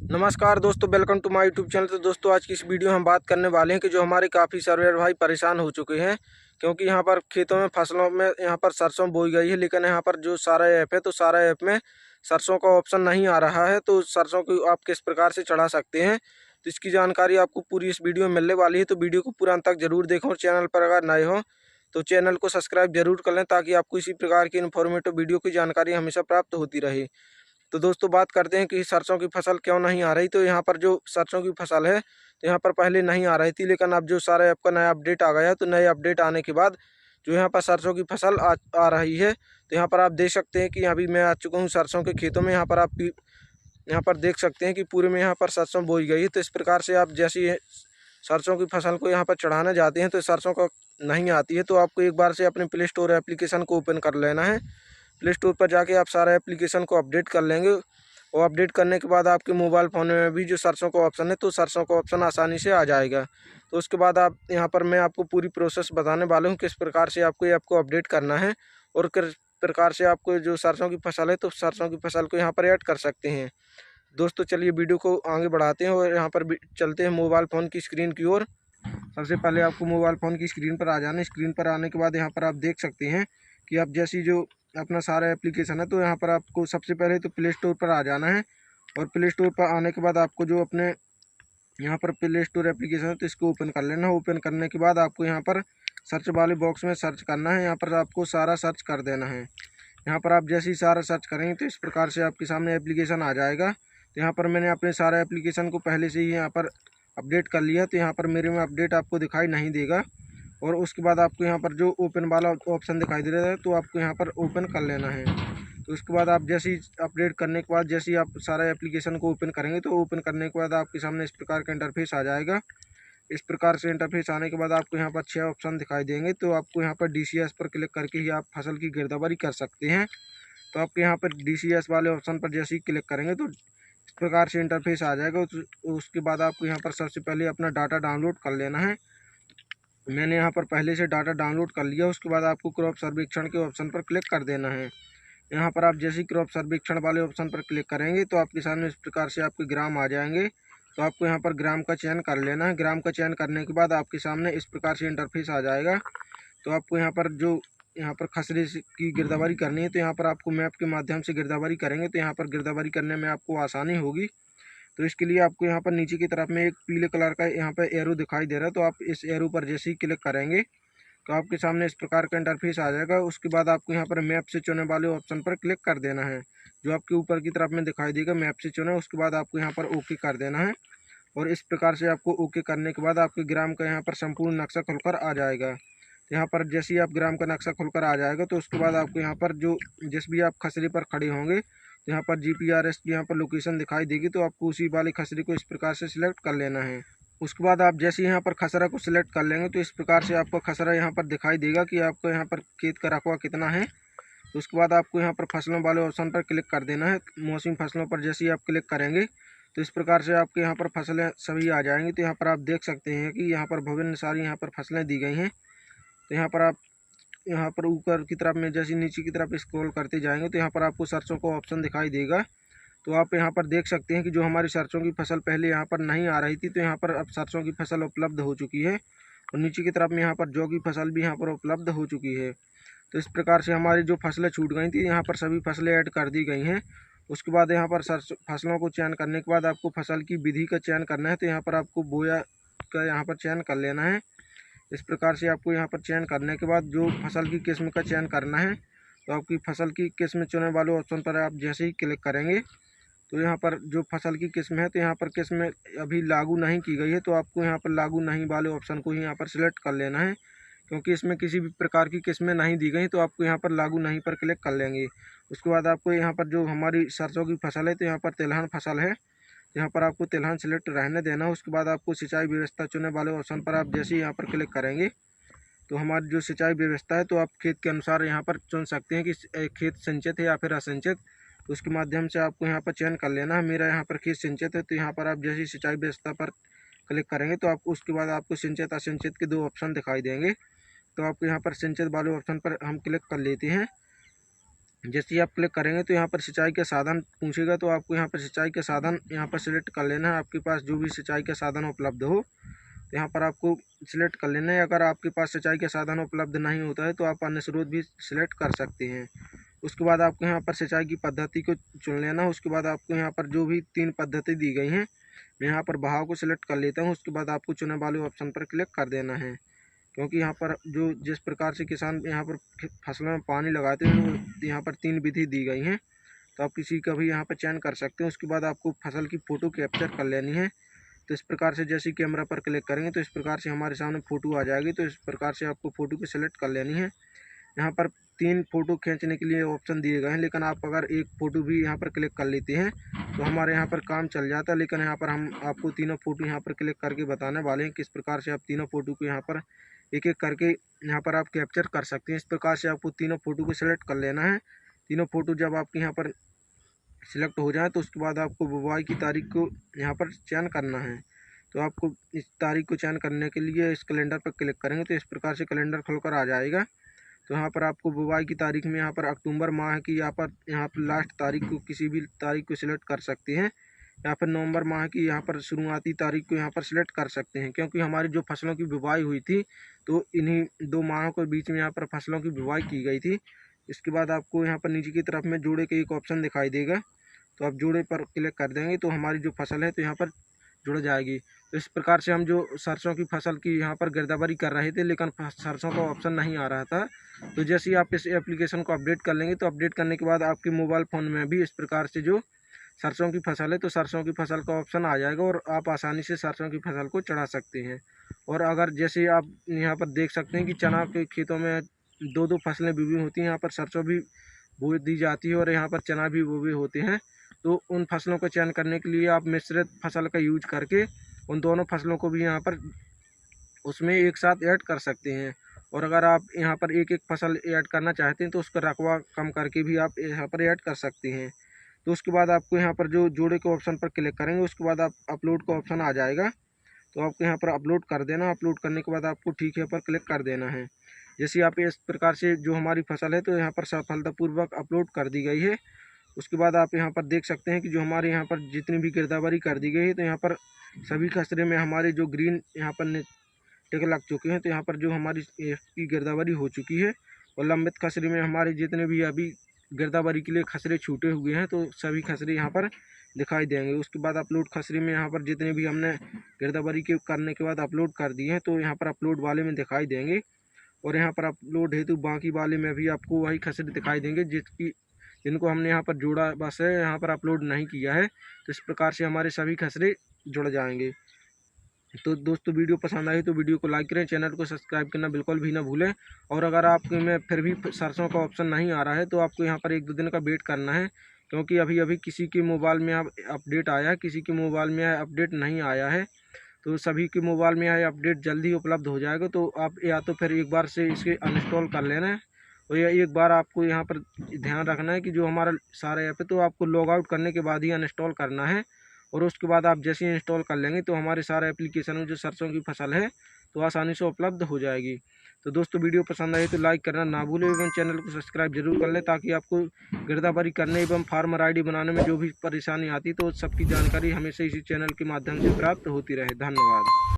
नमस्कार दोस्तों, welcome to my YouTube channel. तो दोस्तों, आज की इस वीडियो में हम बात करने वाले हैं कि जो हमारे काफ़ी सर्वेयर भाई परेशान हो चुके हैं, क्योंकि यहाँ पर खेतों में फसलों में यहाँ पर सरसों बोई गई है, लेकिन यहाँ पर जो सारा ऐप है तो सारा ऐप में सरसों का ऑप्शन नहीं आ रहा है। तो सरसों को आप किस प्रकार से चढ़ा सकते हैं, तो इसकी जानकारी आपको पूरी इस वीडियो में मिलने वाली है। तो वीडियो को पूरा अंत तक जरूर देखें और चैनल पर अगर नए हो तो चैनल को सब्सक्राइब जरूर कर लें, ताकि आपको इसी प्रकार की इन्फॉर्मेटिव वीडियो की जानकारी हमेशा प्राप्त होती रहे। तो दोस्तों, बात करते हैं कि सरसों की फसल क्यों नहीं आ रही। तो यहाँ पर जो सरसों की फसल है तो यहाँ पर पहले नहीं आ रही थी, लेकिन अब जो सारे ऐप का नया अपडेट आ गया है, तो नए अपडेट आने के बाद जो यहाँ पर सरसों की फसल आ रही है। तो यहाँ पर आप देख सकते हैं कि अभी मैं आ चुका हूँ सरसों के खेतों में। यहाँ पर आप यहाँ पर देख सकते हैं कि पूरे में यहाँ पर सरसों बोई गई है। तो इस प्रकार से आप जैसी सरसों की फसल को यहाँ पर चढ़ाने जाते हैं तो सरसों का नहीं आती है। तो आपको एक बार से अपने प्ले स्टोर एप्लीकेशन को ओपन कर लेना है। प्ले स्टोर पर जाके आप सारा एप्लीकेशन को अपडेट कर लेंगे, और अपडेट करने के बाद आपके मोबाइल फ़ोन में भी जो सरसों का ऑप्शन है तो सरसों का ऑप्शन आसानी से आ जाएगा। तो उसके बाद आप यहाँ पर मैं आपको पूरी प्रोसेस बताने वाला हूँ किस प्रकार से आपको ये ऐप को अपडेट करना है, और किस प्रकार से आपको जो सरसों की फसल है तो सरसों की फसल को यहाँ पर ऐड कर सकते हैं। दोस्तों, चलिए वीडियो को आगे बढ़ाते हैं और यहाँ पर चलते हैं मोबाइल फ़ोन की स्क्रीन की ओर। सबसे पहले आपको मोबाइल फ़ोन की स्क्रीन पर आ जाना है। स्क्रीन पर आने के बाद यहाँ पर आप देख सकते हैं कि आप जैसी जो अपना सारा एप्लीकेशन है तो यहाँ पर आपको सबसे पहले तो प्ले स्टोर पर आ जाना है। और प्ले स्टोर पर आने के बाद आपको जो अपने यहाँ पर प्ले स्टोर एप्लीकेशन है तो इसको ओपन कर लेना है। ओपन करने के बाद आपको यहाँ पर सर्च वाले बॉक्स में सर्च करना है। यहाँ पर आपको सारा सर्च कर देना है। यहाँ पर आप जैसे ही सारा सर्च करेंगे तो इस प्रकार से आपके सामने एप्लीकेशन आ जाएगा। तो यहाँ पर मैंने अपने सारे एप्लीकेशन को पहले से ही यहाँ पर अपडेट कर लिया, तो यहाँ पर मेरे में अपडेट आपको दिखाई नहीं देगा। और उसके बाद आपको यहाँ पर जो ओपन वाला ऑप्शन दिखाई दे रहा है तो आपको यहाँ पर ओपन कर लेना है। तो उसके बाद आप जैसे ही अपडेट करने के बाद जैसे ही आप सारा एप्लीकेशन को ओपन करेंगे तो ओपन करने के बाद आपके सामने इस प्रकार का इंटरफेस आ जाएगा। इस प्रकार से इंटरफेस आने के बाद आपको यहाँ पर 6 ऑप्शन दिखाई देंगे। तो आपको यहाँ पर DCS पर क्लिक करके ही आप फसल की गिरदावरी कर सकते हैं। तो आपके यहाँ पर DCS वाले ऑप्शन पर जैसे ही क्लिक करेंगे तो इस प्रकार से इंटरफेस आ जाएगा। उसके बाद आपको यहाँ पर सबसे पहले अपना डाटा डाउनलोड कर लेना है। मैंने यहाँ पर पहले से डाटा डाउनलोड कर लिया। उसके बाद आपको क्रॉप सर्वेक्षण के ऑप्शन पर क्लिक कर देना है। यहाँ पर आप जैसे ही क्रॉप सर्वेक्षण वाले ऑप्शन पर क्लिक करेंगे तो आपके सामने इस प्रकार से आपके ग्राम आ जाएंगे। तो आपको यहाँ पर ग्राम का चयन कर लेना है। ग्राम का चयन करने के बाद आपके सामने इस प्रकार से इंटरफेस आ जाएगा। तो आपको यहाँ पर खसरे की गिरदावरी करनी है। तो यहाँ पर आपको मैप के माध्यम से गिरदावरी करेंगे तो यहाँ पर गिरदावरी करने में आपको आसानी होगी। तो इसके लिए आपको यहाँ पर नीचे की तरफ में एक पीले कलर का यहाँ पर एरो दिखाई दे रहा है। तो आप इस एरो पर जैसे ही क्लिक करेंगे तो आपके सामने इस प्रकार का इंटरफेस आ जाएगा। उसके बाद आपको यहाँ पर मैप से चुने वाले ऑप्शन पर क्लिक कर देना है, जो आपके ऊपर की तरफ में दिखाई देगा मैप से चुना। उसके बाद आपको यहाँ पर ओके कर देना है। और इस प्रकार से आपको ओके करने के बाद आपके ग्राम का यहाँ पर संपूर्ण नक्शा खुलकर आ जाएगा। तो यहाँ पर जैसे ही आप ग्राम का नक्शा खुलकर आ जाएगा तो उसके बाद आपको यहाँ पर जो जिस भी आप खसरे पर खड़े होंगे तो यहाँ पर GPRS की यहाँ पर लोकेशन दिखाई देगी। तो आपको उसी वाले खसरे को इस प्रकार से सिलेक्ट कर लेना है। उसके बाद आप जैसे यहाँ पर खसरा को सिलेक्ट कर लेंगे तो इस प्रकार से आपको खसरा यहाँ पर दिखाई देगा कि आपको यहाँ पर खेत का रकबा कितना है। तो उसके बाद आपको यहाँ पर फसलों वाले ऑप्शन पर क्लिक कर देना है। मौसमी फसलों पर जैसे ही आप क्लिक करेंगे तो इस प्रकार से आपके यहाँ पर फसलें सभी आ जाएंगी। तो यहाँ पर आप देख सकते हैं कि यहाँ पर विभिन्न सारी यहाँ पर फसलें दी गई हैं। तो यहाँ पर आप यहाँ पर ऊपर की तरफ में जैसे नीचे की तरफ स्क्रॉल करते जाएंगे तो यहाँ पर आपको सरसों का ऑप्शन दिखाई देगा। तो आप यहाँ पर देख सकते हैं कि जो हमारी सरसों की फसल पहले यहाँ पर नहीं आ रही थी तो यहाँ पर अब सरसों की फसल उपलब्ध हो चुकी है। और नीचे की तरफ में यहाँ पर जौ की फसल भी यहाँ पर उपलब्ध हो चुकी है। तो इस प्रकार से हमारी जो फसलें छूट गई थी यहाँ पर सभी फसलें ऐड कर दी गई हैं। उसके बाद यहाँ पर फसलों को चयन करने के बाद आपको फसल की विधि का चयन करना है। तो यहाँ पर आपको बोया का यहाँ पर चयन कर लेना है। इस प्रकार से आपको यहाँ पर चयन करने के बाद जो फसल की किस्म का चयन करना है तो आपकी फसल की किस्म चुने वाले ऑप्शन पर आप जैसे ही क्लिक करेंगे तो यहाँ पर जो फसल की किस्म है तो यहाँ पर किस्म अभी लागू नहीं की गई है। तो आपको यहाँ पर लागू नहीं वाले ऑप्शन को ही यहाँ पर सिलेक्ट कर लेना है, क्योंकि इसमें किसी भी प्रकार की किस्में नहीं दी गई। तो आपको यहाँ पर लागू नहीं पर क्लिक कर लेंगे। उसके बाद आपको यहाँ पर जो हमारी सरसों की फसल है तो यहाँ पर तिलहन फसल है, यहाँ पर आपको तिलहन सिलेक्ट रहने देना है। उसके बाद आपको सिंचाई व्यवस्था चुने वाले ऑप्शन पर आप जैसे ही यहाँ पर क्लिक करेंगे तो हमारी जो सिंचाई व्यवस्था है तो आप खेत के अनुसार यहाँ पर चुन सकते हैं कि खेत सिंचित है या फिर असिंचित। तो उसके माध्यम से आपको यहाँ पर चयन कर लेना है। मेरा यहाँ पर खेत सिंचित है तो यहाँ पर आप जैसे सिंचाई व्यवस्था पर क्लिक करेंगे तो आप उसके बाद आपको सिंचित असिंचित के 2 ऑप्शन दिखाई देंगे। तो आपको यहाँ पर सिंचित वाले ऑप्शन पर हम क्लिक कर लेते हैं। जैसे ही आप क्लिक करेंगे तो यहाँ पर सिंचाई के साधन पूछेगा, तो आपको यहाँ पर सिंचाई के साधन यहाँ पर सिलेक्ट कर लेना है। आपके पास जो भी सिंचाई के साधन उपलब्ध हो तो यहाँ पर आपको सिलेक्ट कर लेना है। अगर आपके पास सिंचाई के साधन उपलब्ध नहीं होता है तो आप अन्य स्रोत भी सिलेक्ट कर सकते हैं। उसके बाद आपको यहाँ पर सिंचाई की पद्धति को चुन लेना है। उसके बाद आपको यहाँ पर जो भी 3 पद्धति दी गई हैं, मैं यहाँ पर बहाव को सिलेक्ट कर लेता हूँ। उसके बाद आपको चुने वाले ऑप्शन पर क्लिक कर देना है, क्योंकि यहाँ पर जो जिस प्रकार से किसान यहाँ पर फसलों में पानी लगाते हैं वो यहाँ पर 3 विधि दी गई हैं, तो आप किसी का भी यहाँ पर चयन कर सकते हैं। उसके बाद आपको फसल की फ़ोटो कैप्चर कर लेनी है। तो इस प्रकार से जैसे कैमरा पर क्लिक करेंगे तो इस प्रकार से हमारे सामने फ़ोटो आ जाएगी। तो इस प्रकार से आपको फ़ोटो को सिलेक्ट कर लेनी है। यहाँ पर 3 फ़ोटो खींचने के लिए ऑप्शन दिए गए हैं, लेकिन आप अगर एक फ़ोटो भी यहाँ पर क्लिक कर लेते हैं तो हमारे यहाँ पर काम चल जाता है। लेकिन यहाँ पर हम आपको तीनों फ़ोटो यहाँ पर क्लिक करके बताने वाले हैं किस प्रकार से आप तीनों फ़ोटो को यहाँ पर एक-एक करके यहाँ पर आप कैप्चर कर सकते हैं। इस प्रकार से आपको तीनों फ़ोटो को सिलेक्ट कर लेना है। तीनों फ़ोटो जब आपके यहाँ पर सिलेक्ट हो जाए तो उसके बाद आपको बुवाई की तारीख को यहाँ पर चयन करना है। तो आपको इस तारीख को चयन करने के लिए इस कैलेंडर पर क्लिक करेंगे तो इस प्रकार से कैलेंडर खुलकर आ जाएगा। तो यहाँ पर आपको बुवाई की तारीख में यहाँ पर अक्टूबर माह की यहाँ पर लास्ट तारीख को किसी भी तारीख को सिलेक्ट कर सकते हैं, या फिर नवंबर माह की यहाँ पर शुरुआती तारीख को यहाँ पर सिलेक्ट कर सकते हैं। क्योंकि हमारी जो फसलों की बुवाई हुई थी तो इन्हीं 2 माहों के बीच में यहाँ पर फसलों की बुवाई की गई थी। इसके बाद आपको यहाँ पर नीचे की तरफ में जोड़े का एक ऑप्शन दिखाई देगा, तो आप जोड़े पर क्लिक कर देंगे तो हमारी जो फसल है तो यहाँ पर जुड़ जाएगी। तो इस प्रकार से हम जो सरसों की फसल की यहाँ पर गिरदावरी कर रहे थे, लेकिन सरसों का ऑप्शन नहीं आ रहा था। तो जैसे ही आप इस एप्लीकेशन को अपडेट कर लेंगे तो अपडेट करने के बाद आपके मोबाइल फ़ोन में भी इस प्रकार से जो सरसों की फसल है तो सरसों की फसल का ऑप्शन आ जाएगा और आप आसानी से सरसों की फसल को चढ़ा सकते हैं। और अगर जैसे आप यहाँ पर देख सकते हैं कि चना के खेतों में 2-2 फसलें भी होती हैं, यहाँ पर सरसों भी बो दी जाती है और यहाँ पर चना भी वो भी होते हैं। तो उन फसलों का चयन करने के लिए आप मिश्रित फसल का यूज करके उन दोनों फसलों को भी यहाँ पर उसमें एक साथ ऐड कर सकते हैं। और अगर आप यहाँ पर एक-एक फसल ऐड करना चाहते हैं तो उसका रकबा कम करके भी आप यहाँ पर ऐड कर सकते हैं। तो उसके बाद आपको यहाँ पर जो जोड़े के ऑप्शन पर क्लिक करेंगे उसके बाद आप अपलोड का ऑप्शन आ जाएगा, तो आपको यहाँ पर अपलोड कर देना। अपलोड करने के बाद आपको ठीक है पर क्लिक कर देना है। जैसे आप इस प्रकार से जो हमारी फसल है तो यहाँ पर सफलतापूर्वक अपलोड कर दी गई है। उसके बाद आप यहाँ पर देख सकते हैं कि जो हमारे यहाँ पर जितनी भी गिरदावरी कर दी गई है तो यहाँ पर सभी खसरे में हमारे जो ग्रीन यहाँ पर टिक लग चुके हैं। तो यहाँ पर जो हमारी की गिरदावरी हो चुकी है और लंबित खसरे में हमारे जितने भी अभी गिरदावरी के लिए खसरे छूटे हुए हैं तो सभी खसरे यहाँ पर दिखाई देंगे। उसके बाद अपलोड खसरे में यहाँ पर जितने भी हमने गिरदावरी के करने के बाद अपलोड कर दिए हैं तो यहाँ पर अपलोड वाले में दिखाई देंगे। और यहाँ पर अपलोड हेतु बाकी वाले में भी आपको वही खसरे दिखाई देंगे जिनको हमने यहाँ पर जोड़ा बस है, यहाँ पर अपलोड नहीं किया है। तो इस प्रकार से हमारे सभी खसरे जुड़ जाएंगे। तो दोस्तों वीडियो पसंद आई तो वीडियो को लाइक करें, चैनल को सब्सक्राइब करना बिल्कुल भी ना भूलें। और अगर आपके में फिर भी सरसों का ऑप्शन नहीं आ रहा है तो आपको यहाँ पर 1-2 दिन का वेट करना है, क्योंकि अभी अभी किसी के मोबाइल में अब अपडेट आया है, किसी के मोबाइल में अपडेट नहीं आया है। तो सभी के मोबाइल में यह अपडेट जल्दी उपलब्ध हो जाएगा। तो आप या तो फिर एक बार से इसे अनइंस्टॉल कर लेना है, और या एक बार आपको यहाँ पर ध्यान रखना है कि जो हमारा सारा ऐप है तो आपको लॉग आउट करने के बाद ही अनइंस्टॉल करना है। और उसके बाद आप जैसे ही इंस्टॉल कर लेंगे तो हमारे सारे एप्लीकेशन में जो सरसों की फसल है तो आसानी से उपलब्ध हो जाएगी। तो दोस्तों वीडियो पसंद आई तो लाइक करना ना भूलें एवं चैनल को सब्सक्राइब जरूर कर लें, ताकि आपको गिरदावरी करने एवं फार्मर आईडी बनाने में जो भी परेशानी आती तो सबकी जानकारी हमेशा इसी चैनल के माध्यम से प्राप्त होती रहे। धन्यवाद।